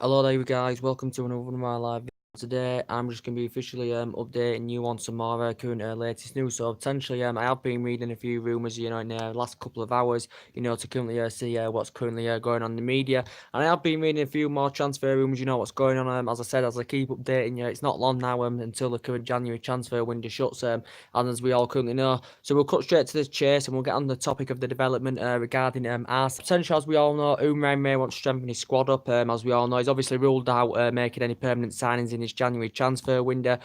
Hello there, you guys. Welcome to another one of my live videos. Today, I'm just going to be officially updating you on some more current latest news. So potentially, I have been reading a few rumours, in the last couple of hours, to currently see what's currently going on in the media. And I have been reading a few more transfer rumours, what's going on. As I said, as I keep updating you, it's not long now until the current January transfer window shuts, and as we all currently know. So we'll cut straight to the chase and we'll get on the topic of the development regarding Arsenal. Potentially, as we all know, Umar may want to strengthen his squad up. As we all know, he's obviously ruled out making any permanent signings in his January transfer window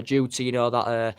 due to that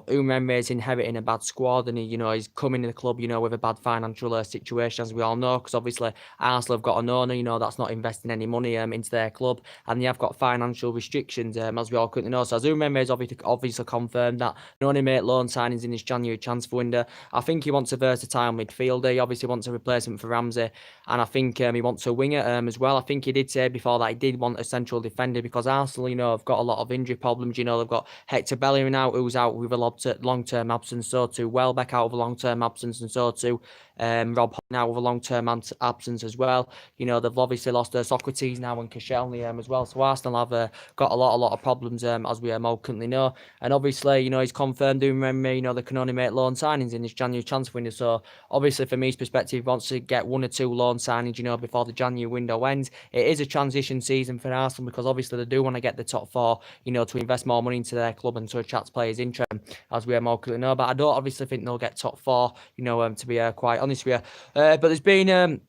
Umar is inheriting a bad squad, and he's coming to the club with a bad financial situation, as we all know, because obviously Arsenal have got an owner that's not investing any money into their club, and they have got financial restrictions as we all currently know. So as Umar has obviously confirmed that he only make loan signings in his January transfer window. I think he wants a versatile midfielder. He obviously wants a replacement for Ramsey, and I think he wants a winger as well. I think he did say before that he did want a central defender because Arsenal, have got a lot of injury problems. They've got Hector Bellerin out, who's out with a long-term absence. So too Welbeck out of a long-term absence, and so too Rob now with a long-term absence as well. They've obviously lost Socrates now and Koscielny as well. So Arsenal have got a lot of problems as we all currently know. And obviously, he's confirmed doing they can only make loan signings in this January transfer window. So obviously, from his perspective, he wants to get one or two loan signings, before the January window ends. It is a transition season for Arsenal because obviously they do want to get the top four, to invest more money into their club and to attract players' interest, as we all clearly know. But I don't obviously think they'll get top four, to be quite honest with you. But there's been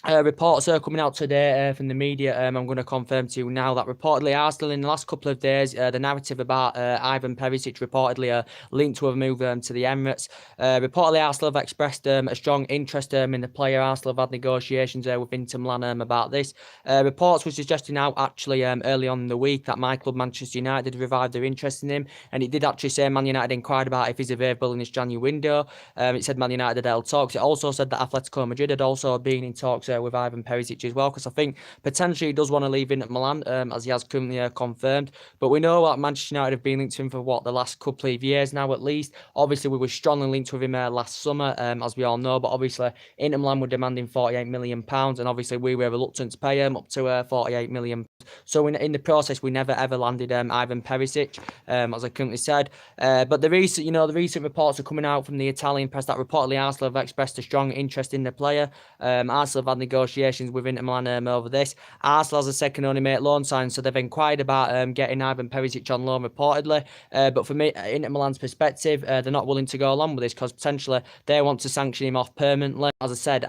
reports are coming out today from the media. I'm going to confirm to you now that reportedly Arsenal in the last couple of days, the narrative about Ivan Perisic reportedly linked to a move to the Emirates. Reportedly Arsenal have expressed a strong interest in the player. Arsenal have had negotiations with Inter Milan about this. Reports were suggesting out actually early on in the week that my club Manchester United had revived their interest in him, and it did actually say Man United inquired about if he's available in this January window. It said Man United had held talks. It also said that Atletico Madrid had also been in talks with Ivan Perisic as well, because I think potentially he does want to leave Inter Milan, as he has currently confirmed. But we know that Manchester United have been linked to him for the last couple of years now at least. Obviously, we were strongly linked with him last summer, as we all know. But obviously, Inter Milan were demanding £48 million, and obviously we were reluctant to pay him up to £48 million. So in the process, we never ever landed Ivan Perisic, as I currently said. But the recent reports are coming out from the Italian press that reportedly Arsenal have expressed a strong interest in the player. Arsenal have had negotiations with Inter Milan over this. Arsenal, as I said, can only make loan signs, so they've inquired about getting Ivan Perisic on loan reportedly. But from Inter Milan's perspective, they're not willing to go along with this because potentially they want to sanction him off permanently. As I said,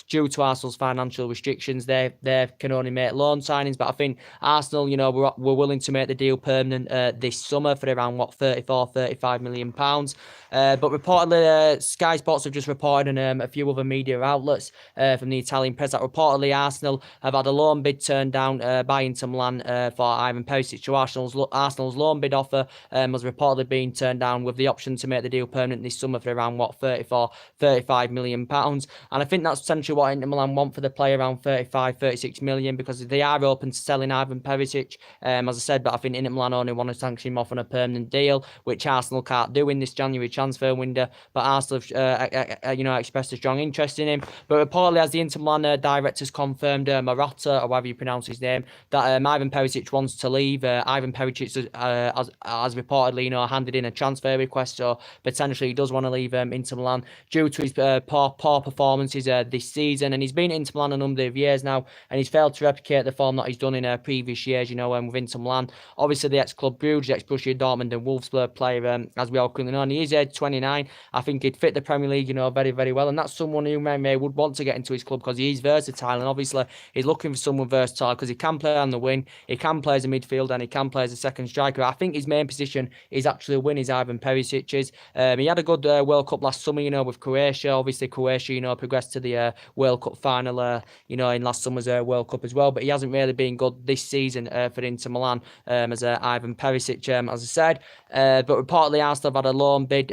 due to Arsenal's financial restrictions, they can only make loan signings. But I think Arsenal, were willing to make the deal permanent this summer for around 35 million pounds. But reportedly, Sky Sports have just reported, and a few other media outlets from the Italian press, that reportedly Arsenal have had a loan bid turned down by Inter Milan for Ivan Perisic. So Arsenal's loan bid offer has reportedly been turned down with the option to make the deal permanent this summer for around 35 million pounds. And I think that's essentially what Inter Milan want for the player, around 36 million, because they are open to selling Ivan Perisic, as I said. But I think Inter Milan only want to sanction him off on a permanent deal, which Arsenal can't do in this January transfer window. But Arsenal have expressed a strong interest in him. But reportedly, as the Inter Milan directors confirmed, Marotta, or however you pronounce his name, that Ivan Perisic wants to leave. Ivan Perisic has reportedly, handed in a transfer request, so potentially he does want to leave Inter Milan due to his poor performances this season. And he's been at Inter Milan a number of years now, and he's failed to replicate the form that he's done in previous years, with Inter Milan. Obviously, the ex-Club Brugge, the ex-Borussia Dortmund and Wolfsburg player, as we all currently know, and he is age 29. I think he'd fit the Premier League, very, very well, and that's someone who may would want to get into his club because he's versatile, and obviously he's looking for someone versatile because he can play on the wing, he can play as a midfielder, and he can play as a second striker. I think his main position is actually a win, is Ivan Perisic's. He had a good World Cup last summer, with Croatia. Obviously, Croatia, progressed to the World Cup final, in last summer's World Cup as well. But he hasn't really been good this season for Inter Milan as Ivan Perisic, as I said. But reportedly, Arsenal have had a loan bid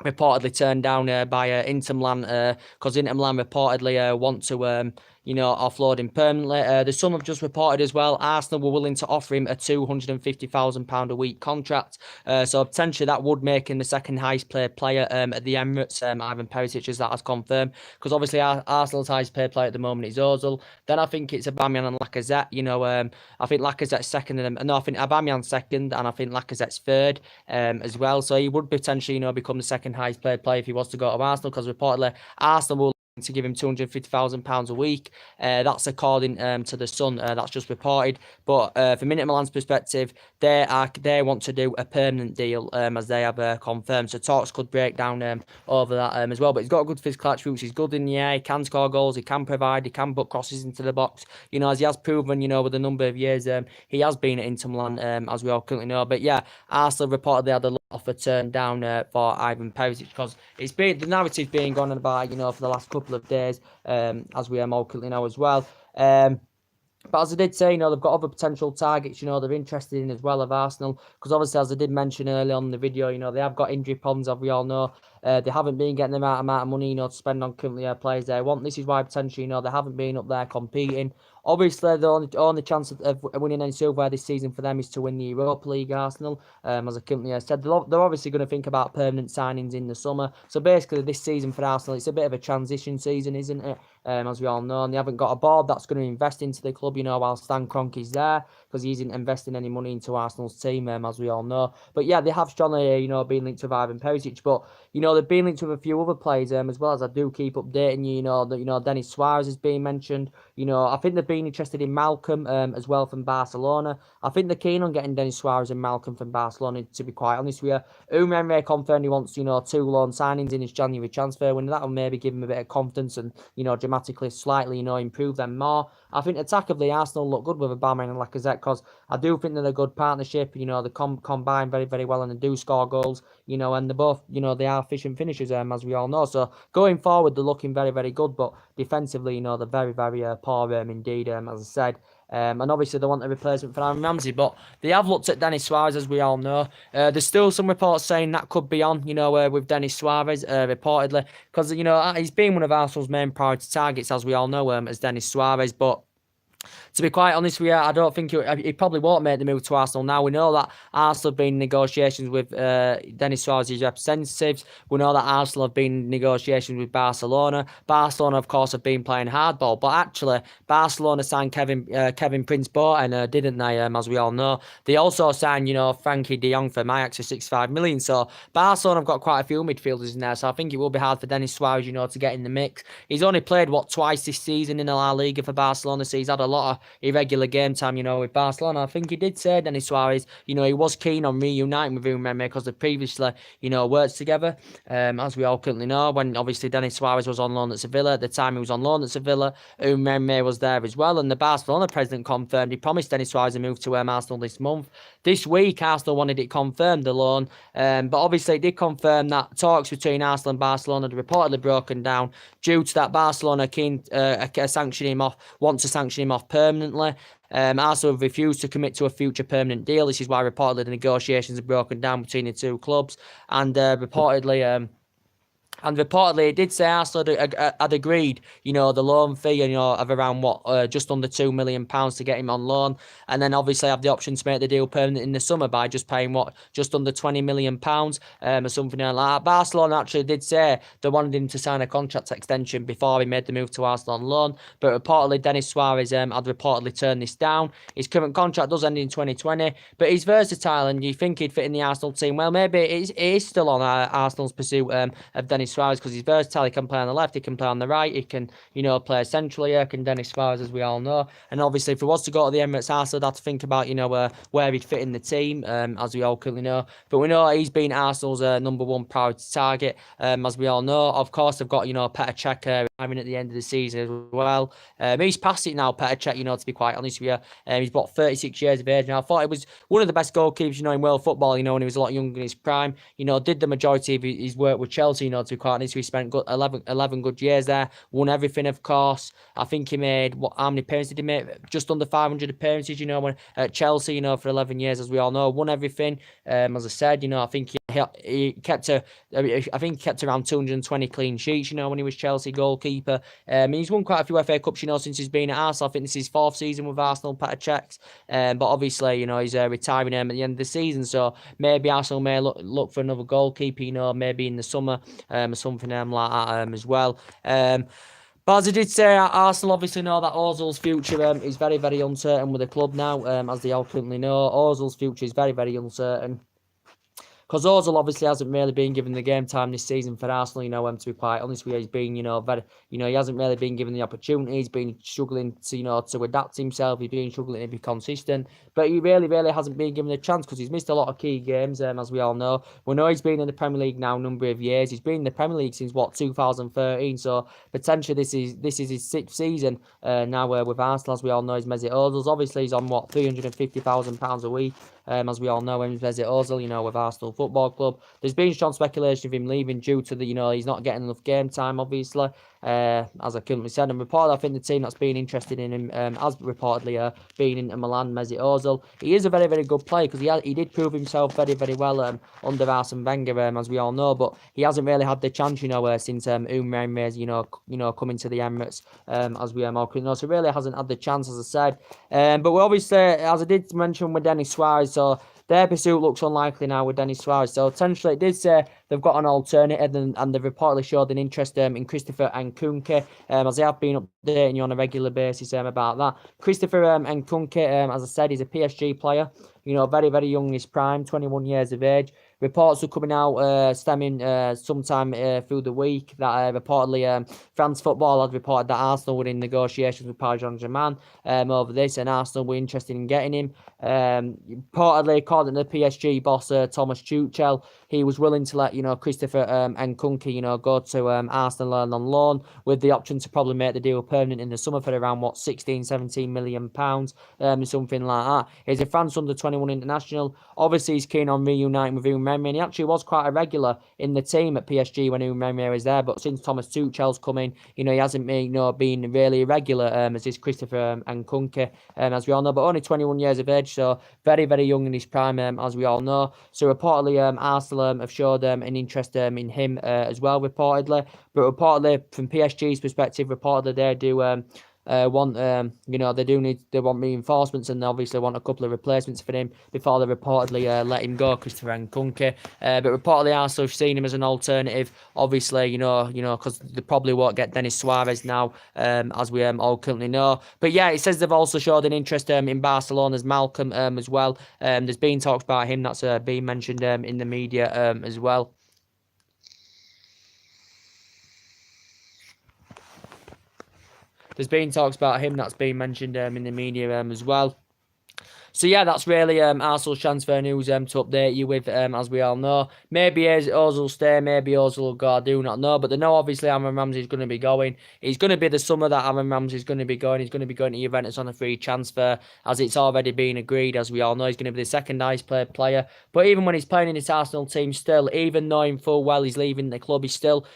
reportedly turned down by Inter Milan, because Inter Milan reportedly want to offload him permanently. The Sun have just reported as well Arsenal were willing to offer him a £250,000 a week contract, so potentially that would make him the second highest paid player at the Emirates. Ivan Perisic, as that has confirmed, because obviously Arsenal's highest paid player at the moment is Ozil. Then I think it's Aubameyang and Lacazette. I think Lacazette's second, no, I think Aubameyang's second, and I think Lacazette's third as well. So he would potentially become the second highest paid player if he was to go to Arsenal, because reportedly Arsenal will to give him £250,000 a week. That's according to the Sun. That's just reported. But from Inter Milan's perspective, they want to do a permanent deal, as they have confirmed. So talks could break down over that as well. But he's got good physical attributes. He's good in the air. He can score goals. He can provide. He can put crosses into the box. As he has proven, with a number of years, he has been at Inter Milan, as we all currently know. But yeah, Arsenal reportedly had a offer turned down for Ivan Perisic, because the narrative's been going on about for the last couple of days, as we all currently know as well. But as I did say, they've got other potential targets, they're interested in as well of Arsenal, because obviously, as I did mention earlier on in the video, they have got injury problems, as we all know. They haven't been getting the amount of money, to spend on currently players they want. This is why potentially, they haven't been up there competing. Obviously, the only chance of winning any silverware this season for them is to win the Europa League, Arsenal. As I currently said, they're obviously going to think about permanent signings in the summer. So basically, this season for Arsenal, it's a bit of a transition season, isn't it? As we all know, and they haven't got a board that's going to invest into the club, while Stan Kroenke's there, because he isn't investing any money into Arsenal's team, as we all know. But yeah, they have strongly, been linked with Ivan Perisic, but they've been linked with a few other players, as well, as I do keep updating you. That Denis Suarez is being mentioned. I think they've been interested in Malcolm as well from Barcelona. I think they're keen on getting Denis Suarez and Malcolm from Barcelona, to be quite honest with you. Emery confirmed he wants, 2 loan signings in his January transfer window. That will maybe give him a bit of confidence and, dramatically, slightly, improve them more. I think attackably, Arsenal look good with Aubameyang and Lacazette, because I do think they're a good partnership. They combine very, very well, and they do score goals, and they're both, they are efficient finishers, as we all know. So going forward, they're looking very, very good, but defensively, they're very, very poor indeed, as I said. And obviously they want a replacement for Aaron Ramsey, but they have looked at Denis Suarez, as we all know. There's still some reports saying that could be on, with Denis Suarez, reportedly, because, he's been one of Arsenal's main priority targets, as we all know, as Denis Suarez, but to be quite honest with you, I don't think he probably won't make the move to Arsenal now. We know that Arsenal have been in negotiations with Denis Suarez's representatives. We know that Arsenal have been in negotiations with Barcelona. Barcelona, of course, have been playing hardball, but actually, Barcelona signed Kevin Prince Boateng, didn't they? As we all know, they also signed, Frankie De Jong for Ajax for $65 million. So Barcelona have got quite a few midfielders in there. So I think it will be hard for Denis Suarez, to get in the mix. He's only played twice this season in the La Liga for Barcelona. So he's had a lot of irregular game time, with Barcelona. I think he did say, Denis Suarez, he was keen on reuniting with Emery, because they previously, worked together, as we all currently know, when obviously Denis Suarez was on loan at Sevilla. At the time he was on loan at Sevilla, Emery was there as well, and the Barcelona president confirmed he promised Denis Suarez a move to Arsenal this month. This week, Arsenal wanted it confirmed, the loan, but obviously it did confirm that talks between Arsenal and Barcelona had reportedly broken down due to that Barcelona want to sanction him off permanently. Arsenal have refused to commit to a future permanent deal. This is why reportedly the negotiations have broken down between the two clubs, and reportedly, it did say Arsenal had agreed, the loan fee, of around just under £2 million to get him on loan, and then obviously have the option to make the deal permanent in the summer by just paying just under £20 million, or something like that. Barcelona actually did say they wanted him to sign a contract extension before he made the move to Arsenal on loan, but reportedly Denis Suarez had reportedly turned this down. His current contract does end in 2020, but he's versatile, and you think he'd fit in the Arsenal team. Well, maybe it is still on Arsenal's pursuit of Denis Suarez, because he's versatile. He can play on the left, he can play on the right, he can, play centrally. Can Denis Suarez, as we all know. And obviously, if he was to go to the Emirates, Arsenal would have to think about, where he'd fit in the team, as we all currently know. But we know he's been Arsenal's number one priority target, as we all know. Of course, they've got, Petr Cech retiring at the end of the season as well. He's past it now, Petr Cech, to be quite honest with you. He's about 36 years of age now. I thought he was one of the best goalkeepers, in world football, when he was a lot younger in his prime. Did the majority of his work with Chelsea, to be quite honest. He spent 11 good years there, won everything, of course. I think he made, how many appearances did he make? Just under 500 appearances, when at Chelsea, for 11 years, as we all know, won everything. As I said, I think he he kept I think he kept around 220 clean sheets, when he was Chelsea goalkeeper. He's won quite a few FA Cups, since he's been at Arsenal. I think this is his 4th season with Arsenal, Petr Cech's. But obviously, he's retiring at the end of the season, so maybe Arsenal may look for another goalkeeper, maybe in the summer, or something like that as well. But as I did say, Arsenal obviously know that Ozil's future is very, very uncertain with the club now, as they all currently know. Ozil's future is very, very uncertain. Because Ozil obviously hasn't really been given the game time this season for Arsenal, to be quite honest with you. He's been, very, he hasn't really been given the opportunity. He's been struggling to, to adapt himself. He's been struggling to be consistent. But he really, really hasn't been given a chance because he's missed a lot of key games, as we all know. We know he's been in the Premier League now a number of years. He's been in the Premier League since, 2013. So potentially this is his 6th season now with Arsenal, as we all know. He's Mesut Ozil's. Obviously, he's on, £350,000 a week. As we all know, Mesut Ozil, with Arsenal Football Club. There's been strong speculation of him leaving due to the, he's not getting enough game time, obviously. As I currently said, and reported, I think the team that's been interested in him has reportedly been Inter Milan, Mesut Ozil. He is a very, very good player because he did prove himself very, very well under Arsene Wenger, as we all know, but he hasn't really had the chance, since Umre's, coming to the Emirates, as we all know. So really hasn't had the chance, as I said. But we obviously, as I did mention with Denis Suarez, so their pursuit looks unlikely now with Denis Suarez. So essentially, it did say they've got an alternative, and they've reportedly showed an interest in Christopher Nkunku, as they have been updating you on a regular basis about that. Christopher Nkunku, as I said, he's a PSG player. Very, very young in his prime, 21 years of age. Reports are coming out stemming sometime through the week that reportedly France Football had reported that Arsenal were in negotiations with Paris Saint-Germain over this, and Arsenal were interested in getting him. Reportedly, according to the PSG boss Thomas Tuchel, he was willing to let Christopher Nkunku go to Arsenal on loan with the option to probably make the deal permanent in the summer for around 16-17 million pounds, something like that. He's a France under 21 international. Obviously, he's keen on reuniting with Umre's. And he actually was quite a regular in the team at PSG when Umre's was there, but since Thomas Tuchel's come in, he hasn't been really regular as is Christopher Nkunku, as we all know, but only 21 years of age, so very, very young in his prime, as we all know. So reportedly, Arsenal have showed an interest in him as well, reportedly. But reportedly, from PSG's perspective, reportedly they do want they want reinforcements, and they obviously want a couple of replacements for him before they reportedly let him go, Christopher Nkunku. But reportedly also have seen him as an alternative, obviously, because they probably won't get Denis Suarez now, as we all currently know. But yeah, it says they've also showed an interest in Barcelona's Malcolm as well. There's been talks about him that's been mentioned in the media as well. There's been talks about him that's been mentioned in the media as well. So yeah, that's really Arsenal's transfer news to update you with, as we all know. Maybe Ozil will stay, maybe Ozil will go, I do not know. But they know obviously Aaron Ramsey's going to be going. It's going to be the summer that Aaron Ramsey's going to be going. He's going to be going to Juventus on a free transfer, as it's already been agreed, as we all know. He's going to be the second highest paid player. But even when he's playing in this Arsenal team still, even knowing full well he's leaving the club, he's still,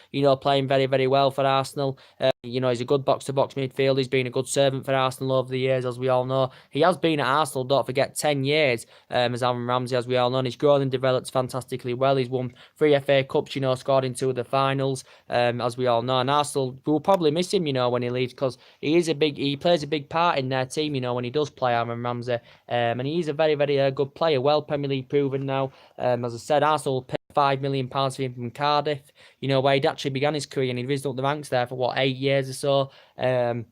playing very, very well for Arsenal. He's a good box-to-box midfielder. He's been a good servant for Arsenal over the years, as we all know. He has been at Arsenal, don't forget, 10 years as Aaron Ramsey, as we all know. And he's grown and developed fantastically well. He's won 3 FA Cups, scored in 2 of the finals, as we all know. And Arsenal will probably miss him, when he leaves, because he plays a big part in their team, when he does play, Aaron Ramsey. And he's a very, very good player, well Premier League proven now. As I said, Arsenal £5 million for him from Cardiff, where he'd actually began his career, and he'd risen up the ranks there for 8 years or so.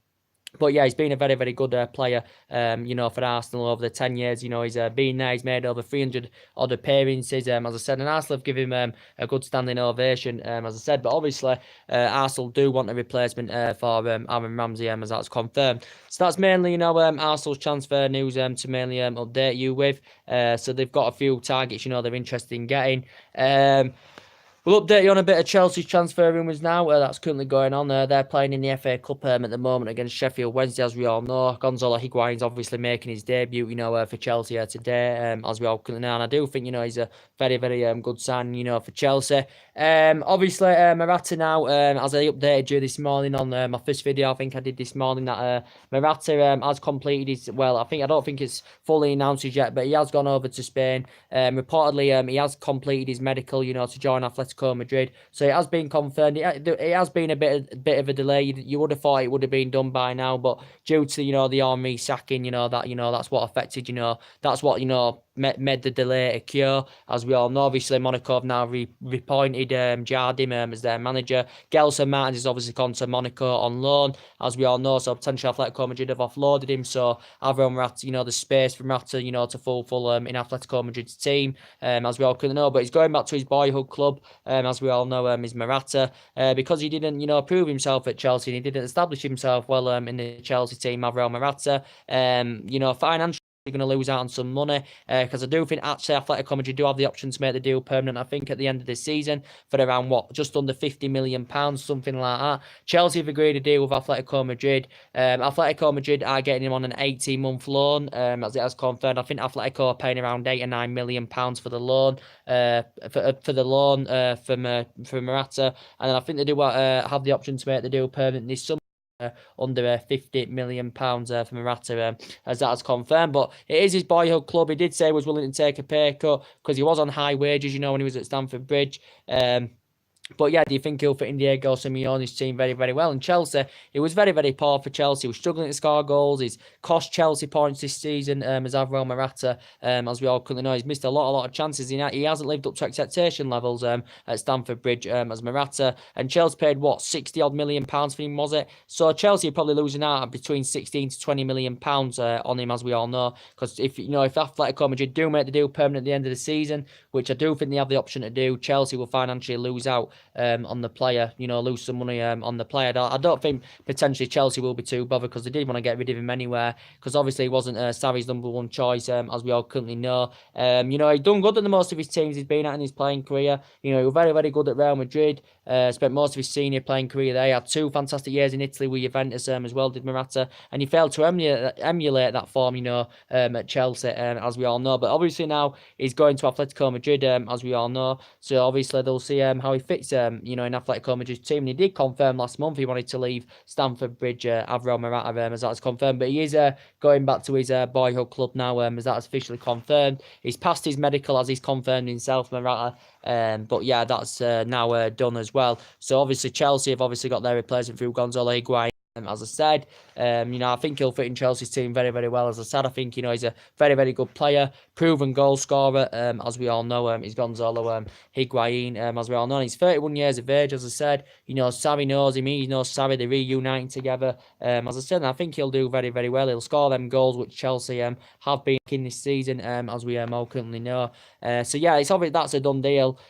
But yeah, he's been a very, very good player, for Arsenal over the 10 years. He's been there, he's made over 300 odd appearances, as I said, and Arsenal have given him a good standing ovation, as I said. But obviously, Arsenal do want a replacement for Aaron Ramsey, as that's confirmed. So that's mainly, Arsenal's transfer news to mainly update you with. So they've got a few targets, they're interested in getting. We'll update you on a bit of Chelsea's transfer rumours now. That's currently going on. They're playing in the FA Cup at the moment against Sheffield Wednesday, as we all know. Gonzalo Higuain's obviously making his debut, for Chelsea today, as we all currently know. And I do think, he's a very, very good sign, for Chelsea. Obviously, Morata now, as I updated you this morning on my first video, I think I did this morning, that Morata has completed his, I don't think it's fully announced yet, but he has gone over to Spain. Reportedly, he has completed his medical, to join Atletico Madrid. So it has been confirmed. It has been a bit of a delay. You would have thought it would have been done by now, but due to the Henry sacking, that's what affected. That's what made the delay occur. As we all know, obviously Monaco have now reappointed Jardim as their manager. Gelson Martins is obviously gone to Monaco on loan, as we all know. So potentially Atletico Madrid have offloaded him. So Alvaro Morata, the space for Morata, to fulfill in Atletico Madrid's team, as we all can know. But he's going back to his boyhood club, as we all know, is Morata, because he didn't, prove himself at Chelsea, and he didn't establish himself well in the Chelsea team. Alvaro Morata, financially going to lose out on some money, because I do think actually Atletico Madrid do have the option to make the deal permanent. I think at the end of this season for around just under £50 million, something like that. Chelsea have agreed a deal with Atletico Madrid. Atletico Madrid are getting him on an 18-month loan, as it has confirmed. I think Atletico are paying around £8 or £9 million for the loan, for Morata, and then I think they do have the option to make the deal permanent this summer. Under £50 million for Morata, as that is confirmed. But it is his boyhood club. He did say he was willing to take a pay cut because he was on high wages, when he was at Stamford Bridge. But yeah, do you think he'll fit in Diego Simeone's team very, very well? And Chelsea, it was very, very poor for Chelsea. He was struggling to score goals. He's cost Chelsea points this season, as Alvaro Morata, as we all currently know. He's missed a lot of chances. He hasn't lived up to expectation levels at Stamford Bridge, as Morata. And Chelsea paid, 60-odd million pounds for him, was it? So Chelsea are probably losing out between 16 to 20 million pounds on him, as we all know. Because if Atletico Madrid do make the deal permanent at the end of the season, which I do think they have the option to do, Chelsea will financially lose out on the player, lose some money on the player. I don't think potentially Chelsea will be too bothered, because they did want to get rid of him anywhere, because obviously he wasn't Sarri's number one choice, as we all currently know. He's done good at the most of his teams he's been at in his playing career. He was very, very good at Real Madrid. Spent most of his senior playing career there. He had 2 fantastic years in Italy with Juventus, as well did Morata, and he failed to emulate that form, at Chelsea, as we all know. But obviously now he's going to Atletico Madrid, as we all know. So obviously they'll see how he fits, in Atletico Madrid's team. And he did confirm last month he wanted to leave Stamford Bridge, Alvaro Morata, as that's confirmed. But he is going back to his boyhood club now, as that's officially confirmed. He's passed his medical, as he's confirmed himself, Morata. But yeah, that's now done as well. So obviously Chelsea have obviously got their replacement through Gonzalo Higuain. As I said, I think he'll fit in Chelsea's team very, very well. As I said, I think, he's a very, very good player, proven goal scorer, as we all know. He's Gonzalo Higuain, as we all know. He's 31 years of age, as I said. Sarri knows him, he knows Sarri, they're reuniting together. As I said, and I think he'll do very, very well. He'll score them goals, which Chelsea have been in this season, as we all currently know. So yeah, it's obvious that's a done deal.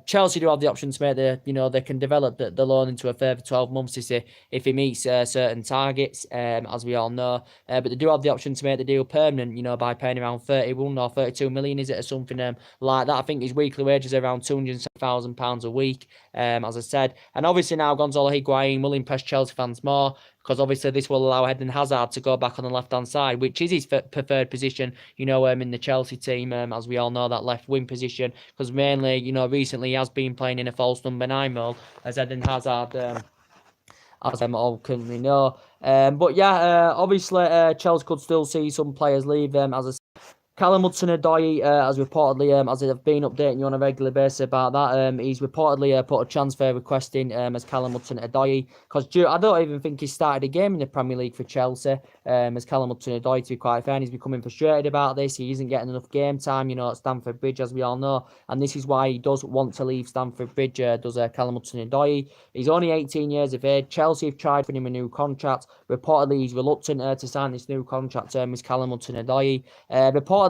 Chelsea do have the option to make they can develop the loan into a further 12 months if he meets certain targets, as we all know. But they do have the option to make the deal permanent, by paying around 31 or 32 million, is it, or something like that. I think his weekly wages are around £207,000 a week, as I said. And obviously now Gonzalo Higuain will impress Chelsea fans more, because obviously this will allow Eden Hazard to go back on the left-hand side, which is his preferred position, in the Chelsea team, as we all know, that left-wing position, because mainly, recently he has been playing in a false number 9 role, as Eden Hazard, as I all currently know. But yeah, obviously Chelsea could still see some players leave, as I said. Callum Hudson-Odoi, as reportedly, as I've been updating you on a regular basis about that, he's reportedly put a transfer request in as Callum Hudson-Odoi, because I don't even think he started a game in the Premier League for Chelsea, as Callum Hudson-Odoi, to be quite fair, and he's becoming frustrated about this. He isn't getting enough game time, at Stamford Bridge, as we all know, and this is why he does want to leave Stamford Bridge, does Callum Hudson-Odoi. He's only 18 years of age. Chelsea have tried for him a new contract. Reportedly, he's reluctant to sign this new contract, as Callum Hudson-Odoi. Reportedly,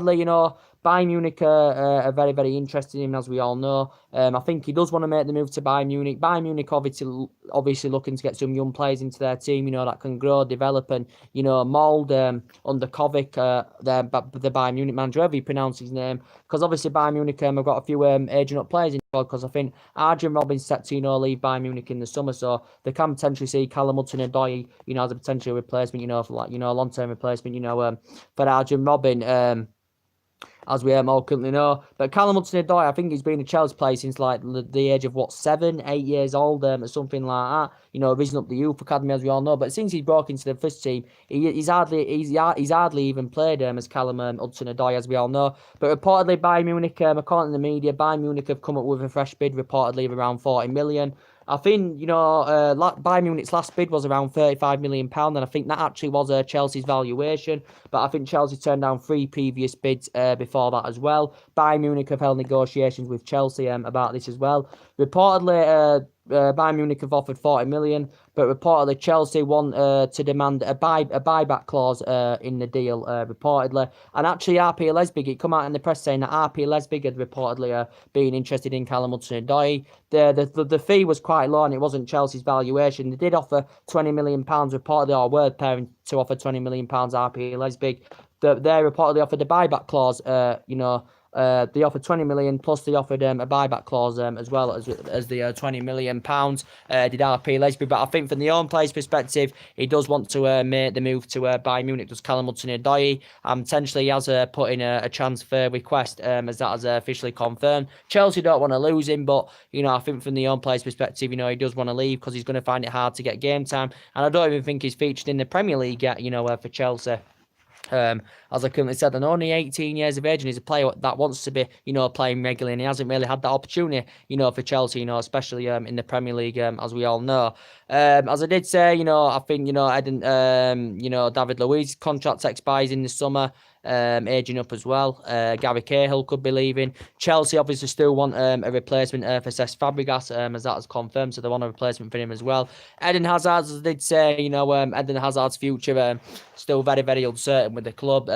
Bayern Munich are very, very interested in him, as we all know. I think he does want to make the move to Bayern Munich. Bayern Munich obviously looking to get some young players into their team, that can grow, develop, and, mould under Kovac, the Bayern Munich manager, however you pronounce his name. Because obviously Bayern Munich have got a few aging up players in the squad, because I think Arjen Robben's set to, leave Bayern Munich in the summer, so they can potentially see Callum Hudson-Odoi, as a potential replacement, for a long-term replacement, for Arjen Robben. As we all currently know. But Callum Hudson-Odoi, I think he's been a Chelsea player since the age of 7, 8 years old, or something like that. Risen up the youth academy, as we all know. But since he broke into the first team, he's hardly even played as Callum Hudson-Odoi, as we all know. But reportedly, Bayern Munich, according to the media, Bayern Munich have come up with a fresh bid, reportedly of around 40 million. I think, Bayern Munich's last bid was around £35 million, and I think that actually was Chelsea's valuation. But I think Chelsea turned down 3 previous bids before that as well. Bayern Munich have held negotiations with Chelsea about this as well. Reportedly, Bayern Munich have offered 40 million, but reportedly Chelsea want to demand a buyback clause in the deal, reportedly. And actually, RP Leipzig, it come out in the press saying that RP Leipzig had reportedly been interested in Callum Hudson-Odoi. The fee was quite low, and it wasn't Chelsea's valuation. They did offer £20 million, reportedly, or were preparing to offer £20 million, RP Leipzig. They reportedly offered a buyback clause, they offered 20 million, plus they offered a buyback clause as well as the 20 million pounds. Did RP Leipzig, but I think from the own player's perspective, he does want to make the move to Bayern Munich. Does Callum Hudson-Odoi, and potentially he has put in a transfer request, as that has officially confirmed. Chelsea don't want to lose him, but I think from the own player's perspective, he does want to leave because he's going to find it hard to get game time, and I don't even think he's featured in the Premier League yet. For Chelsea. As I currently said, and only 18 years of age, and he's a player that wants to be, playing regularly, and he hasn't really had that opportunity, for Chelsea, especially in the Premier League, as we all know. As I did say, I think, David Luiz's contract expires in the summer. Aging up as well. Gary Cahill could be leaving. Chelsea obviously still want a replacement for Cesc Fabregas, as that is confirmed, so they want a replacement for him as well. Eden Hazard, as I did say, Eden Hazard's future still very, very uncertain with the club.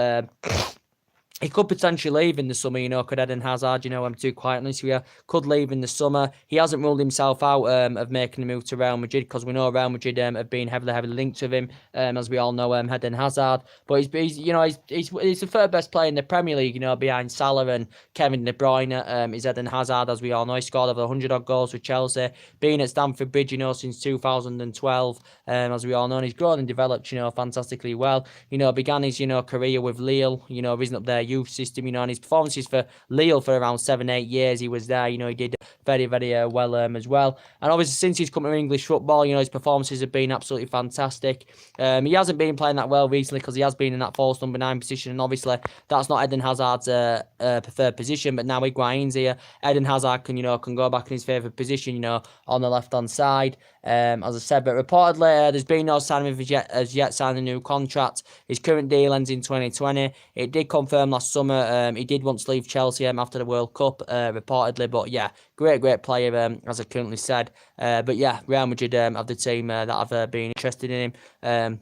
He could potentially leave in the summer, could Eden Hazard, I'm too quiet on this here, could leave in the summer. He hasn't ruled himself out of making a move to Real Madrid, because we know Real Madrid have been heavily linked with him, as we all know, Eden Hazard. But he's the third best player in the Premier League, behind Salah and Kevin De Bruyne. Is Eden Hazard, as we all know. He scored over 100-odd goals for Chelsea, being at Stamford Bridge, since 2012, as we all know. And he's grown and developed, fantastically well. Began his, career with Lille, risen up there youth system, and his performances for Lille for around 7-8 years he was there, he did very, very well as well. And obviously since he's come to English football, his performances have been absolutely fantastic. He hasn't been playing that well recently because he has been in that false number 9 position, and obviously that's not Eden Hazard's preferred position, but now Higuain's here, Eden Hazard can go back in his favourite position, on the left hand side. As I said, but reportedly there's been no sign of him as yet signing a new contract. His current deal ends in 2020. It did confirm last summer he did want to leave Chelsea after the World Cup, reportedly. But yeah, great player, as I currently said. But yeah, Real Madrid have the team that have been interested in him.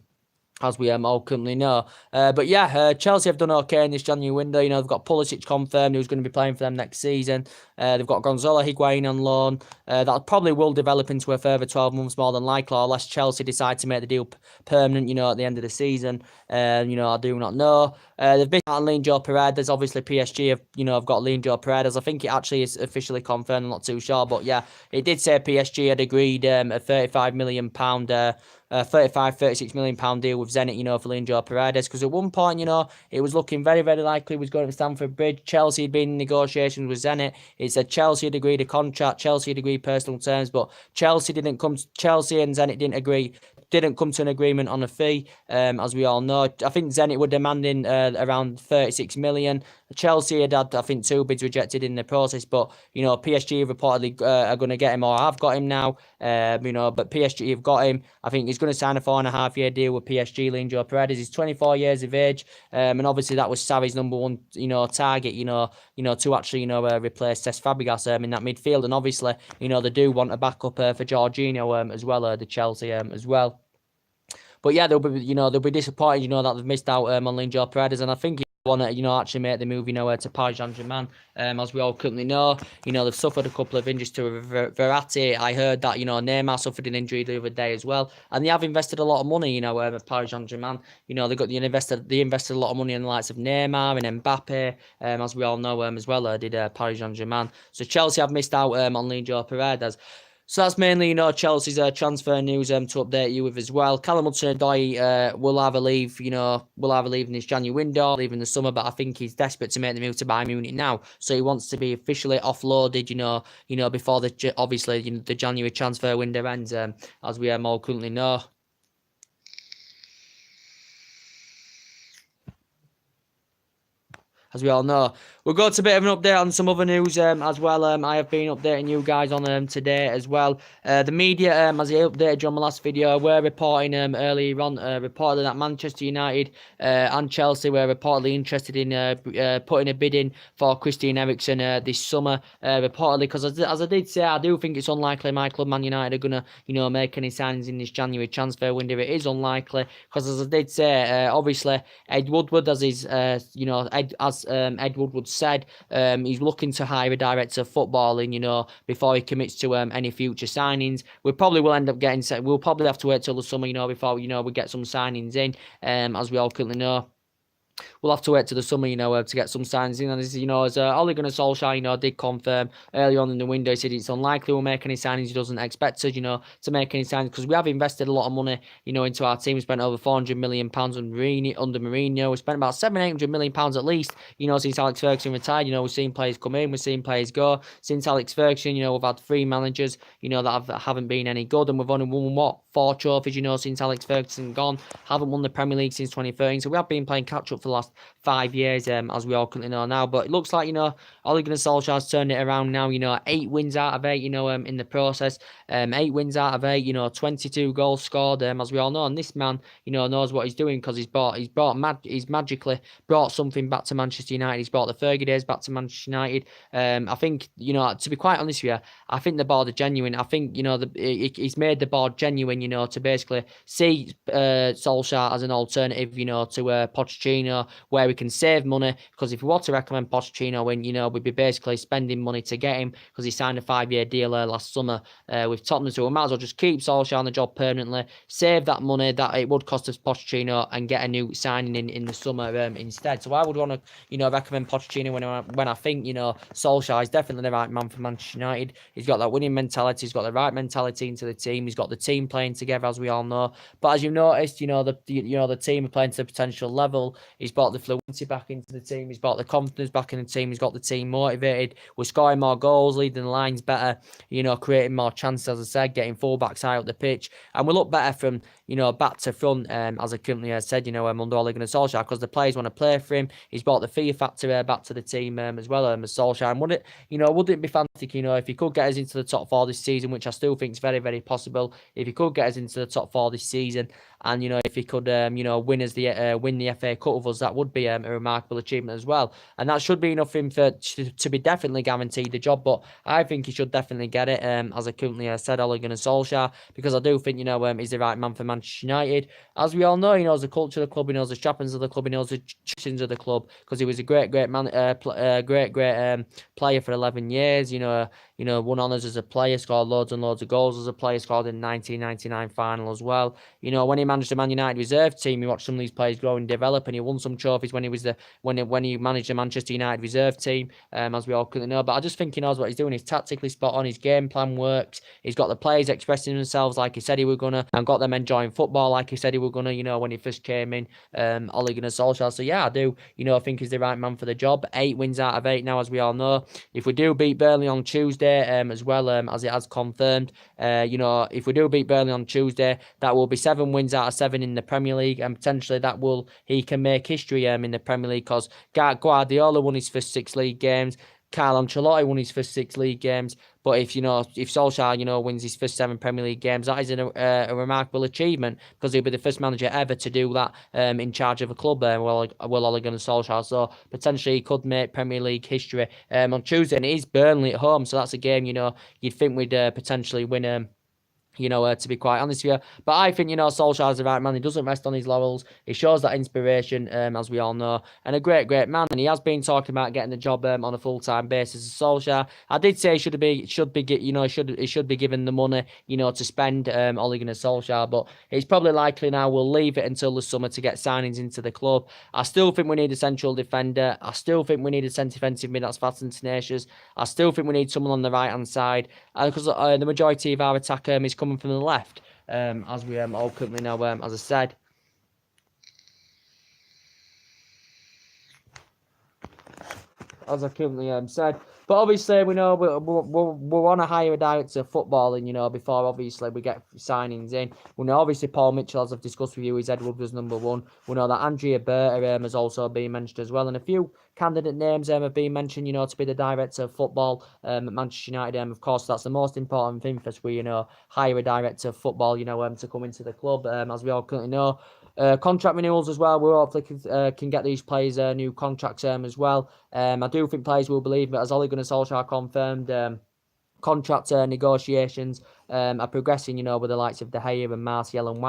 As we all currently know. But yeah, Chelsea have done okay in this January window. They've got Pulisic confirmed, who's going to be playing for them next season. They've got Gonzalo Higuain on loan. That probably will develop into a further 12 months more than likely, unless Chelsea decide to make the deal permanent, at the end of the season. I do not know. They've been out on Leandro Paredes. Obviously, PSG have got Leandro Paredes. I think it actually is officially confirmed. I'm not too sure. But yeah, it did say PSG had agreed a £35 million 36 million pound deal with Zenit, for Leandro Paredes, because at one point, it was looking very, very likely he was going to Stamford Bridge. Chelsea had been in negotiations with Zenit. It said Chelsea had agreed a contract, Chelsea had agreed personal terms, but Chelsea and Zenit didn't come to an agreement on a fee, as we all know. I think Zenit were demanding around 36 million. Chelsea had, I think, 2 bids rejected in the process, but, PSG reportedly are going to get him, or have got him now, but PSG have got him. I think he's going to sign a 4.5-year deal with PSG, Leandro Paredes. He's 24 years of age, and obviously that was Sarri's number one, target, to actually, replace Cesc Fabregas in that midfield, and obviously, they do want a backup for Jorginho as well, the Chelsea as well. But yeah, they'll be disappointed, that they've missed out on Leandro Paredes, and I think want to, actually make the move, to Paris Saint-Germain. As we all currently know, they've suffered a couple of injuries to Verratti. I heard that, Neymar suffered an injury the other day as well, and they have invested a lot of money, at Paris Saint-Germain. They invested a lot of money in the likes of Neymar and Mbappe, as we all know, as well, did Paris Saint-Germain. So Chelsea have missed out on Leandro Paredes. So that's mainly, Chelsea's transfer news to update you with as well. Callum Hudson-Odoi will either leave, in this January window, leave in the summer, but I think he's desperate to make the move to Bayern Munich now. So he wants to be officially offloaded, before the January transfer window ends, as we all currently know. As we all know, we'll go to a bit of an update on some other news as well. I have been updating you guys on today as well. The media, as I updated you on my last video, were reporting earlier on, reported that Manchester United and Chelsea were reportedly interested in putting a bid in for Christian Eriksen this summer. Reportedly, because as I did say, I do think it's unlikely my club Man United are gonna, make any signings in this January transfer window. It is unlikely because, as I did say, obviously Ed Woodward, as his, Ed Woodward said, he's looking to hire a director of footballing, before he commits to any future signings. We probably will end up getting set. We'll probably have to wait till the summer, before we get some signings in, as we all currently know. We'll have to wait to the summer, to get some signs in. And as Ole Gunnar Solskjaer, did confirm early on in the window, he said it's unlikely we'll make any signings. He doesn't expect us, to make any signings because we have invested a lot of money, into our team. We spent over £400 million under Mourinho. We spent about £700-800 million at least, since Alex Ferguson retired. We've seen players come in, we've seen players go. Since Alex Ferguson, we've had 3 managers, that haven't been any good, and we've only won 4 trophies, since Alex Ferguson gone. Haven't won the Premier League since 2013, so we have been playing catch up for the last 5 years, as we all currently know now. But it looks like, Ole Gunnar Solskjaer's turned it around now, 8 wins out of 8, in the process. 8 wins out of 8, 22 goals scored, as we all know. And this man, knows what he's doing because he's magically brought something back to Manchester United. He's brought the Fergie days back to Manchester United. I think, to be quite honest with you, I think the board are genuine. I think, he's made the board genuine, to basically see Solskjaer as an alternative, to Pochettino, where we can save money. Because if we were to recommend Pochettino, when we'd be basically spending money to get him because he signed a 5-year deal last summer with Tottenham. So we might as well just keep Solskjaer on the job permanently, save that money that it would cost us Pochettino, and get a new signing in the summer instead. So I would want to recommend Pochettino when I think Solskjaer is definitely the right man for Manchester United. He's got that winning mentality. He's got the right mentality into the team. He's got the team playing together, as we all know. But as you've noticed, the team are playing to the potential level. He's brought the fluency back into the team. He's brought the confidence back in the team. He's got the team motivated. We're scoring more goals, leading the lines better, creating more chances, as I said, getting fullbacks high up the pitch. And we look better from, back to front, as I currently said, under Ole Gunnar Solskjaer, because the players want to play for him. He's brought the fear factor back to the team as well, as Solskjaer. And would it be fantastic, if he could get us into the top 4 this season, which I still think is very, very possible. If he could get us into the top 4 this season, and if he could, win the FA Cup with us, that would be a remarkable achievement as well. And that should be enough for him to be definitely guaranteed the job. But I think he should definitely get it, as I currently said, Ole Gunnar Solskjaer, because I do think he's the right man for Manchester United. As we all know, he knows the culture of the club, he knows the trappings of the club, he knows the traditions of the club, because he was a great man, player for 11 years. Won honours as a player, scored loads and loads of goals as a player, scored in the 1999 final as well. When he managed the Man United reserve team, he watched some of these players grow and develop, and he won some trophies when he managed the Manchester United reserve team, as we all couldn't know. But I just think he knows what he's doing. He's tactically spot on. His game plan works. He's got the players expressing themselves like he said he was gonna, and got them enjoying football like he said he was gonna. When he first came in, Ole Gunnar Solskjaer. So yeah, I do. I think he's the right man for the job. 8 wins out of 8 now, as we all know. If we do beat Burnley on Tuesday, as well, as it has confirmed, if we do beat Burnley on Tuesday, that will be 7 wins out of 7 in the Premier League, and potentially he can make history in the Premier League, because Guardiola won his first 6 league games. Carlo Ancelotti won his first 6 league games. But if Solskjaer, wins his first 7 Premier League games, that is a remarkable achievement, because he'll be the first manager ever to do that, in charge of a club. Ole Gunnar Solskjaer. So potentially he could make Premier League history on Tuesday, and it is Burnley at home, so that's a game you'd think we'd potentially win. to be quite honest with you. But I think, Solskjaer's the right man. He doesn't rest on his laurels. He shows that inspiration, as we all know, and a great, great man. And he has been talking about getting the job on a full-time basis as Solskjaer. I did say he should be, he should be given the money, to spend, Ole Gunnar Solskjaer. But it's probably likely now we'll leave it until the summer to get signings into the club. I still think we need a central defender. I still think we need a centre defensive mid that's fast and tenacious. I still think we need someone on the right-hand side, because the majority of our attack is coming from the left, as we all currently know, as I said. As I currently said. But obviously, we know we want to hire a director of footballing, before obviously we get signings in. We know obviously Paul Mitchell, as I've discussed with you, is Ed Woodward's number one. We know that Andrea Berta has also been mentioned as well, and a few candidate names have been mentioned, to be the director of football at Manchester United. Of course, that's the most important thing for us. We, hire a director of football, to come into the club, as we all currently know. Contract renewals as well. We hopefully can get these players new contracts as well. I do think players will believe it, as Ole Gunnar Solskjaer confirmed. Contract negotiations are progressing, with the likes of De Gea and Martial and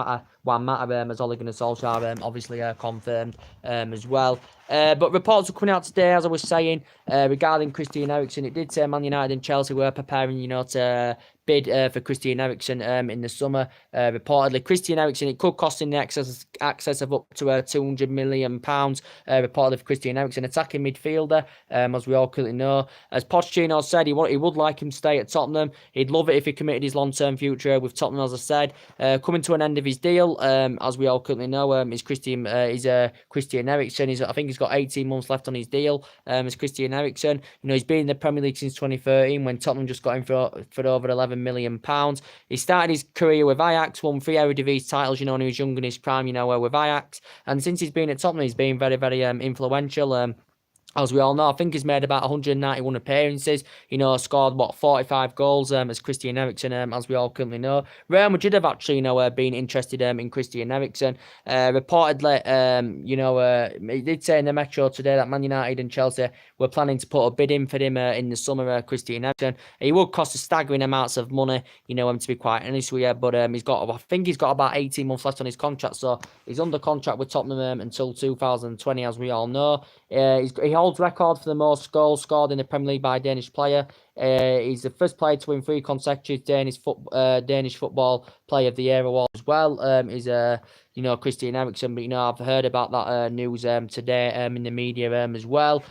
Juan Mata, as Ole Gunnar Solskjaer obviously confirmed as well. But reports are coming out today, as I was saying, regarding Christian Eriksen. It did say Man United and Chelsea were preparing, to bid for Christian Eriksen in the summer. Reportedly, Christian Eriksen, it could cost in the excess of up to £200 million. Reportedly for Christian Eriksen, attacking midfielder, as we all currently know. As Pochettino said, he would like him to stay at Tottenham. He'd love it if he committed his long-term future with Tottenham, as I said. Coming to an end of his deal, as we all currently know, is Christian Eriksen. I think he's got 18 months left on his deal. As Christian Eriksen, he's been in the Premier League since 2013 when Tottenham just got him for over £11 million. He started his career with Ajax, won 3 Eredivisie titles, when he was young in his prime, with Ajax. And since he's been at Tottenham, he's been very, very influential. As we all know, I think he's made about 191 appearances, scored, 45 goals as Christian Eriksen, as we all currently know. Real Madrid have actually, been interested in Christian Eriksen. Reportedly, he did say in the Metro today that Man United and Chelsea were planning to put a bid in for him in the summer, Christian Eriksen. He would cost a staggering amounts of money, to be quite honest with you, but I think he's got about 18 months left on his contract, so he's under contract with Tottenham until 2020, as we all know. He holds record for the most goals scored in the Premier League by a Danish player. He's the first player to win 3 consecutive Danish Football Player of the Year award as well. He's Christian Eriksen, but I've heard about that news today in the media as well.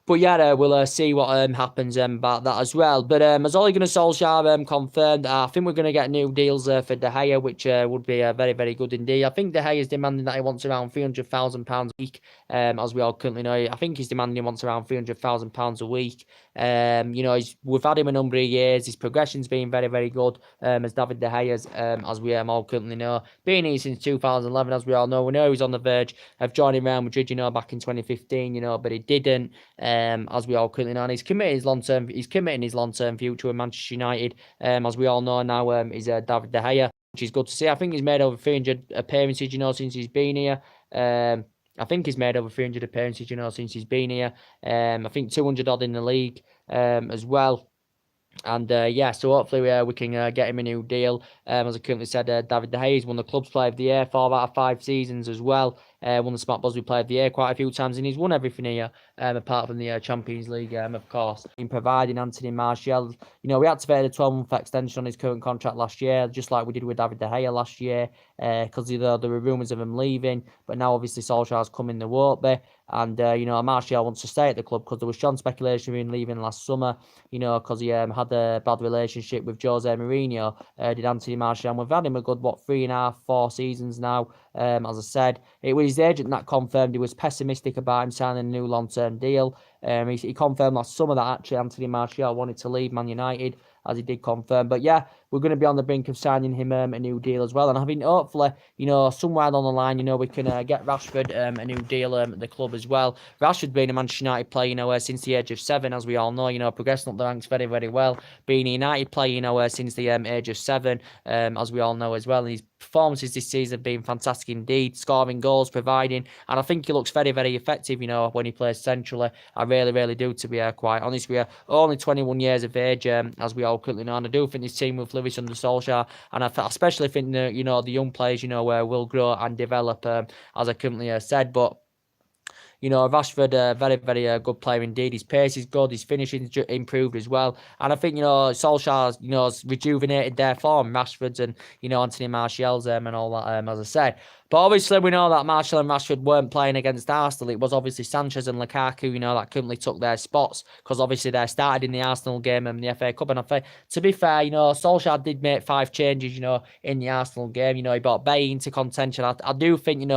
But yeah, we'll see what happens about that as well. But as Ole Gunnar Solskjaer confirmed, I think we're going to get new deals for De Gea, which would be very, very good indeed. I think De Gea is demanding that he wants around £300,000 a week, as we all currently know. I think he's demanding he wants around £300,000 a week. We've had him a number of years. His progression's been very, very good, as David De Gea's, as we all currently know. Been here since 2011, as we all know. We know he's on the verge of joining Real Madrid, back in 2015, but he didn't. As we all currently know, and he's committing his long-term future with Manchester United. As we all know now, is David De Gea, which is good to see. I think he's made over 300 appearances, since he's been here. I think he's made over 300 appearances, since he's been here. I think 200 odd in the league, as well. And so hopefully we can get him a new deal. As I currently said, David De Gea won the club's Player of the Year 4 out of 5 seasons as well. Won the Smart Bosby Player of the Year quite a few times, and he's won everything here, apart from the Champions League, of course. In providing Anthony Martial, we activated a 12-month extension on his current contract last year, just like we did with David De Gea last year, because there were rumours of him leaving, but now obviously Solskjaer's coming, there won't be. And, Martial wants to stay at the club because there was strong speculation of him leaving last summer, because he had a bad relationship with Jose Mourinho, did Anthony Martial. And we've had him a good, 3.5, 4 seasons now. As I said, it was his agent that confirmed he was pessimistic about him signing a new long-term deal. He confirmed last summer that actually Anthony Martial wanted to leave Man United, as he did confirm. But yeah, we're going to be on the brink of signing him a new deal as well. And I think hopefully, somewhere along the line, we can get Rashford a new deal at the club as well. Rashford's been a Manchester United player, since the age of 7, as we all know, progressing up the ranks very, very well. Being a United player, since the age of 7, as we all know as well. And his performances this season have been fantastic indeed, scoring goals, providing, and I think he looks very, very effective, when he plays centrally. I really, really do, to be quite honest with you. Only 21 years of age, as we all currently know, and I do think this team with obviously under Solskjaer, and I especially think the the young players will grow and develop, as I currently said, but. Rashford, very, very good player indeed. His pace is good. His finishing improved as well. And I think, Solskjaer's, rejuvenated their form. Rashford's and, Anthony Martial's and all that, as I said. But obviously, we know that Martial and Rashford weren't playing against Arsenal. It was obviously Sanchez and Lukaku, that currently took their spots because obviously they started in the Arsenal game and the FA Cup. And to be fair, Solskjaer did make 5 changes, in the Arsenal game. He brought Bailly into contention. I do think,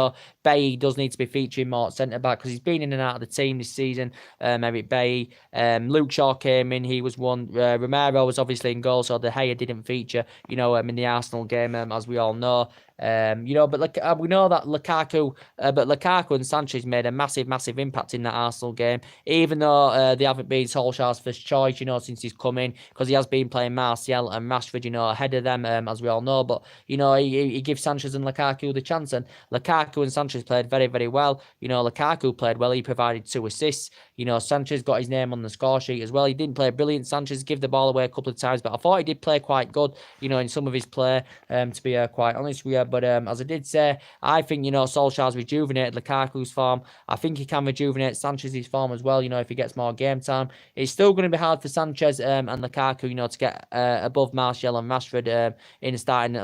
Bailly does need to be featuring more at centre-back because he's been in and out of the team this season. Eric Bailly. Luke Shaw came in. He was one. Romero was obviously in goal, so De Gea didn't feature, in the Arsenal game, as we all know. But we know that Lukaku and Sanchez made a massive, massive impact in that Arsenal game, even though they haven't been Solskjaer's first choice, since he's come in, because he has been playing Martial and Rashford, ahead of them, as we all know. But, he gives Sanchez and Lukaku the chance, and Lukaku and Sanchez played very, very well. Lukaku played well. He provided 2 assists. Sanchez got his name on the score sheet as well. He didn't play brilliant. Sanchez gave the ball away a couple of times, but I thought he did play quite good, in some of his play, to be quite honest with you. But as I did say, I think, Solskjaer's rejuvenated Lukaku's form. I think he can rejuvenate Sanchez's form as well, if he gets more game time. It's still going to be hard for Sanchez and Lukaku, to get above Martial and Rashford in the starting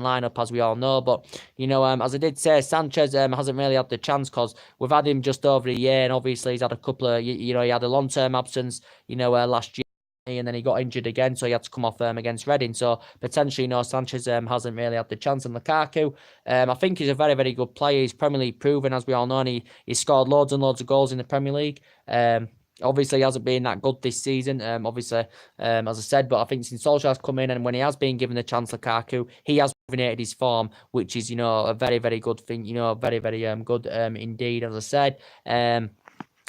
lineup, as we all know. But, as I did say, Sanchez hasn't really had the chance because we've had him just over a year, and obviously he's had a couple of, he had a long-term absence, last year. And then he got injured again, so he had to come off against Reading. So potentially, Sanchez hasn't really had the chance. And Lukaku, I think he's a very, very good player. He's Premier League proven, as we all know, and he scored loads and loads of goals in the Premier League. Obviously, he hasn't been that good this season, as I said, but I think since Solskjaer's come in and when he has been given the chance, Lukaku, he has rejuvenated his form, which is, a very, very good thing, very, very good indeed, as I said.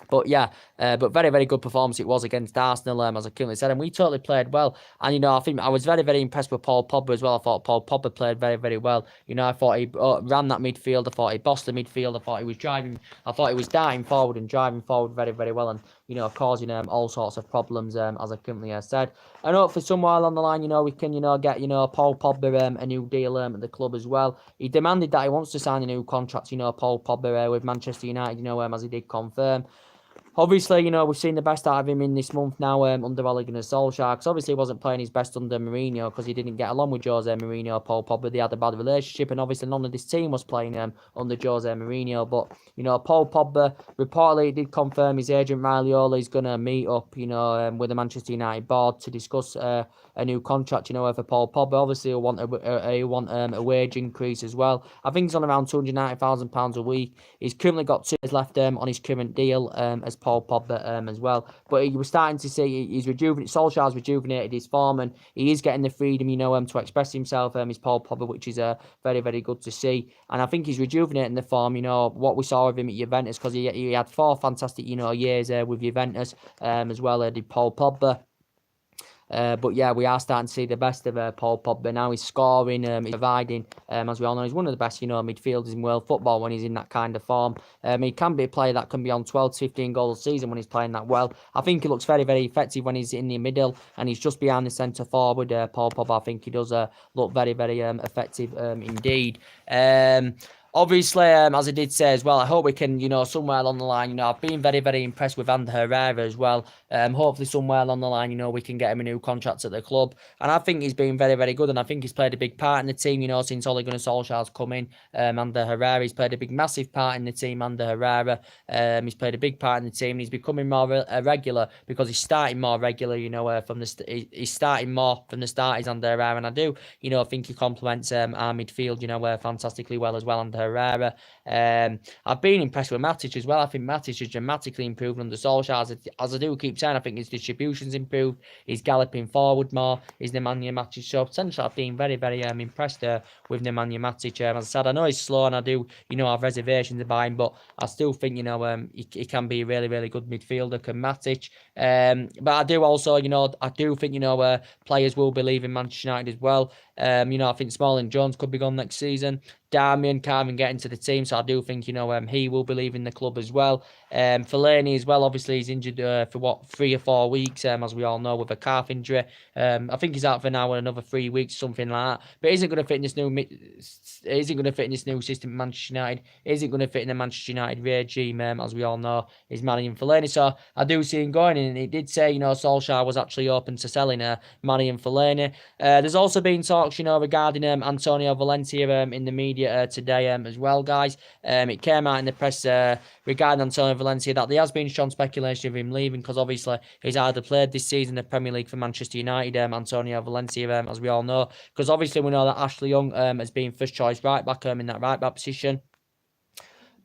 But very, very good performance it was against Arsenal, as I currently said, and we totally played well. And, I think I was very, very impressed with Paul Pogba as well. I thought Paul Pogba played very, very well. I thought he ran that midfield. I thought he bossed the midfield. I thought he was darting forward and driving forward very, very well, and, causing all sorts of problems, as I currently said. I know for somewhere along the line, we can, get, Paul Pogba a new deal at the club as well. He demanded that he wants to sign a new contract, Paul Pogba with Manchester United, as he did confirm. Obviously, we've seen the best out of him in this month now under Ole Gunnar Solskjaer, because obviously he wasn't playing his best under Mourinho because he didn't get along with Jose Mourinho or Paul Pogba. They had a bad relationship, and obviously none of this team was playing under Jose Mourinho. But, Paul Pogba reportedly did confirm his agent Raiola is going to meet up, with the Manchester United board to discuss a new contract, for Paul Pogba. Obviously, he'll want a wage increase as well. I think he's on around £290,000 a week. He's currently got 2 years left on his current deal as Paul Pogba as well. But he was starting to see Solskjaer's rejuvenated his form, and he is getting the freedom, to express himself, his Paul Pogba, which is very, very good to see. And I think he's rejuvenating the form, what we saw of him at Juventus, because he had 4 fantastic, years with Juventus as well, did Paul Pogba. But yeah, we are starting to see the best of Paul Pogba now. He's scoring, he's providing, as we all know, he's one of the best, midfielders in world football when he's in that kind of form. He can be a player that can be on 12 to 15 goals a season when he's playing that well. I think he looks very, very effective when he's in the middle and he's just behind the centre forward. Paul Pogba, I think he does look very, very effective indeed. Obviously, as I did say as well, I hope we can, somewhere along the line, I've been very, very impressed with Ander Herrera as well. Hopefully somewhere along the line, we can get him a new contract at the club. And I think he's been very, very good, and I think he's played a big part in the team, since Ole Gunnar Solskjaer's come in. Ander Herrera, he's played a big, massive part in the team, Ander Herrera. He's played a big part in the team, and he's becoming more regular because he's starting more regular, he's starting more from the start, he's Ander Herrera, and I do, think he complements our midfield, fantastically well as well, Ander Herrera. I've been impressed with Matic as well. I think Matic has dramatically improved under Solskjaer. As I do keep saying, I think his distribution's improved. He's galloping forward more. He's Nemanja Matic. So potentially I've been very, very impressed with Nemanja Matic. As I said, I know he's slow and I do, have reservations about him, but I still think, he can be a really, really good midfielder, can Matic. But I do also, I do think, players will be leaving Manchester United as well. I think Smalling Jones could be gone next season. Darmian can't even get into the team, so I do think, he will be leaving the club as well. Fellaini as well, obviously he's injured for 3 or 4 weeks, as we all know, with a calf injury. I think he's out for now another 3 weeks, something like that. But isn't going to fit in this new system at Manchester United. Isn't going to fit in the Manchester United regime, as we all know, is Manny Fellaini. So I do see him going, and it did say, Solskjaer was actually open to selling Manny Fellaini. There's also been talks, regarding Antonio Valencia in the media today as well, guys. It came out in the press regarding Antonio Valencia that there has been strong speculation of him leaving, because obviously he's either played this season in the Premier League for Manchester United, Antonio Valencia, as we all know, because obviously we know that Ashley Young has been first choice right back in that right back position.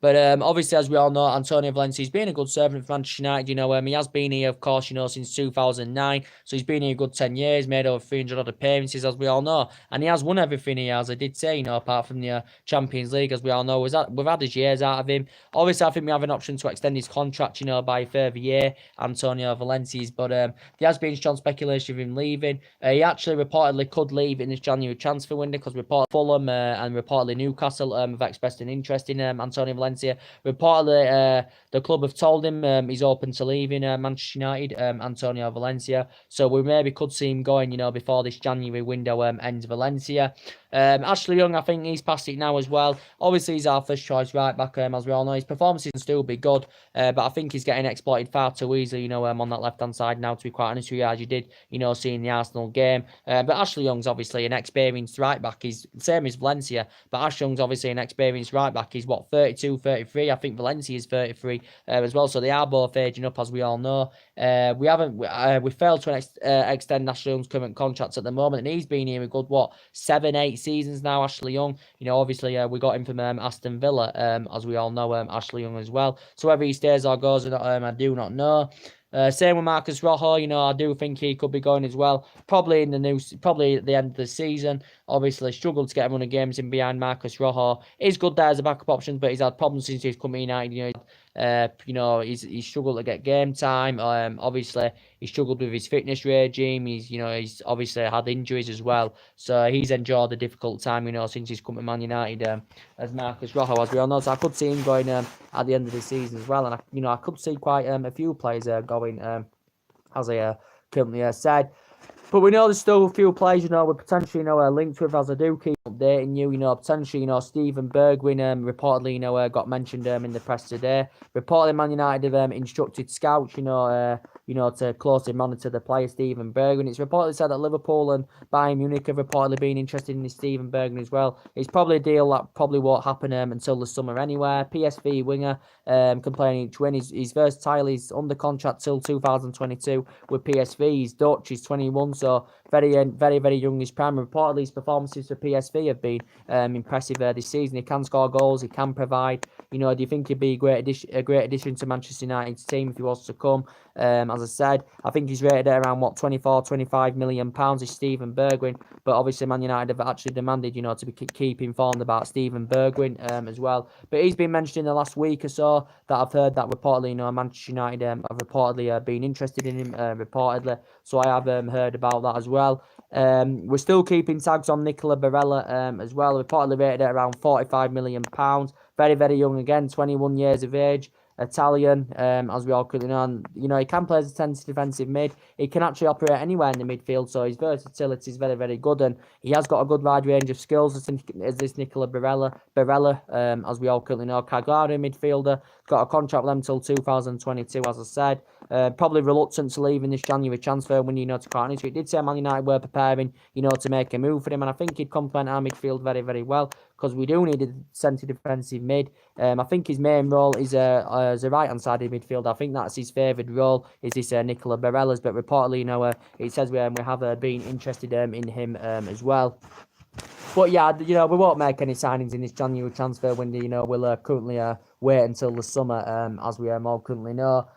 But obviously, as we all know, Antonio Valencia's been a good servant for Manchester United. He has been here, of course, since 2009. So he's been here a good 10 years, made over 300 odd appearances, as we all know. And he has won everything he has, I did say, apart from the Champions League, as we all know. We've had his years out of him. Obviously, I think we have an option to extend his contract, by a further year, Antonio Valencia's. But there has been strong speculation of him leaving. He actually reportedly could leave in this January transfer window, because Fulham and reportedly Newcastle have expressed an interest in Antonio Valencia. Reportedly, the club have told him he's open to leaving Manchester United, Antonio Valencia. So we maybe could see him going, before this January window ends Valencia. Ashley Young, I think he's past it now as well. Obviously, he's our first choice right back, as we all know. His performances can still be good, but I think he's getting exploited far too easily, on that left-hand side now, to be quite honest with you, as you did, seeing the Arsenal game. But Ashley Young's obviously an experienced right back. He's the same as Valencia, but Ashley Young's obviously an experienced right back. He's, 32, 33? I think Valencia is 33 as well, so they are both aging up, as we all know. We failed to extend Ashley Young's current contract at the moment, and he's been here a good, 7, 8 seasons now, Ashley Young. Obviously, we got him from Aston Villa, as we all know, Ashley Young as well. So whether he stays or goes, I do not know. Same with Marcus Rojo, I do think he could be going as well. Probably at the end of the season. Obviously, struggled to get a run of games in behind Marcus Rojo. He's good there as a backup option, but he's had problems since he's come to United. He's struggled to get game time. Obviously, he struggled with his fitness regime. He's obviously had injuries as well. So he's enjoyed a difficult time, since he's come to Man United, as Marcus Rojo, as we all know. So I could see him going at the end of the season as well. And I could see quite a few players going, as I currently said. But we know there's still a few players, we're potentially, linked with, as I do keep updating you, potentially, Steven Bergwijn, reportedly, got mentioned in the press today. Reportedly, Man United have instructed scouts, to closely monitor the player, Steven Bergwijn. It's reportedly said that Liverpool and Bayern Munich have reportedly been interested in this Steven Bergwijn as well. It's probably a deal that probably won't happen until the summer anyway. PSV winger, can play in each win. He's versatile. He's under contract till 2022 with PSV. He's Dutch. He's 21, so very, very, very young. His prime. Reportedly, his performances for PSV have been impressive this season. He can score goals. He can provide. Do you think he'd be a great addition to Manchester United's team if he was to come? As I said, I think he's rated at around 24, 25 million pounds is Steven Bergwijn. But obviously, Man United have actually demanded, to keep informed about Steven Bergwijn as well. But he's been mentioned in the last week or so that I've heard that reportedly, Manchester United have reportedly been interested in him, reportedly. So I have heard about that as well. We're still keeping tags on Nicola Barella as well, reportedly rated at around 45 million pounds. Very, very young again, 21 years of age. Italian, as we all currently know, and he can play as a 10th defensive mid. He can actually operate anywhere in the midfield, so his versatility is very, very good, and he has got a good wide range of skills as this Nicola Barella, as we all currently know. Cagliari midfielder, got a contract with them until 2022, as I said. Probably reluctant to leave in this January transfer when to quite honest. It did say Man United were preparing, to make a move for him, and I think he'd complement our midfield very, very well, because we do need a centre defensive mid. I think his main role is as a right-hand sided midfield. I think that's his favoured role, is this Nicola Barella's, but reportedly, it says we have been interested in him as well. But yeah, we won't make any signings in this January transfer window. We'll currently wait until the summer, as we all currently know.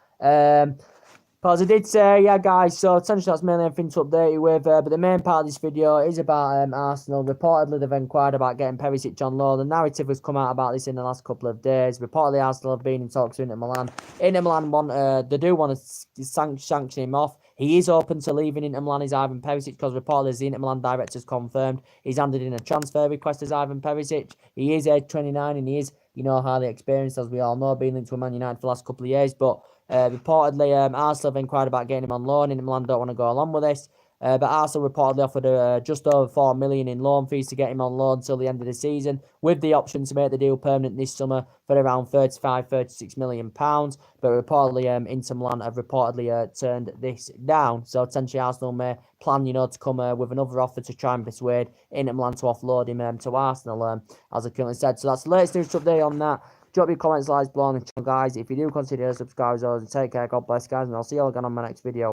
Because I did say, yeah, guys, so essentially that's mainly everything to update you with. But the main part of this video is about Arsenal. Reportedly, they've inquired about getting Perisic on loan. The narrative has come out about this in the last couple of days. Reportedly, Arsenal have been in talks with Inter Milan. Inter Milan they do want to sanction him off. He is open to leaving Inter Milan as Ivan Perisic because reportedly, as the Inter Milan director's confirmed, he's handed in a transfer request as Ivan Perisic. He is age 29 and he is, highly experienced, as we all know, being linked to Man United for the last couple of years. But reportedly, Arsenal have inquired about getting him on loan. Inter Milan don't want to go along with this. But Arsenal reportedly offered just over 4 million in loan fees to get him on loan until the end of the season, with the option to make the deal permanent this summer for around 35-36 million pounds. But reportedly, Inter Milan have reportedly turned this down. So potentially Arsenal may plan, to come with another offer to try and persuade Inter Milan to offload him to Arsenal, as I currently said. So that's the latest news update on that. Drop your comments, likes below on the channel, guys. If you do consider subscribing, take care, God bless, guys, and I'll see you all again on my next video.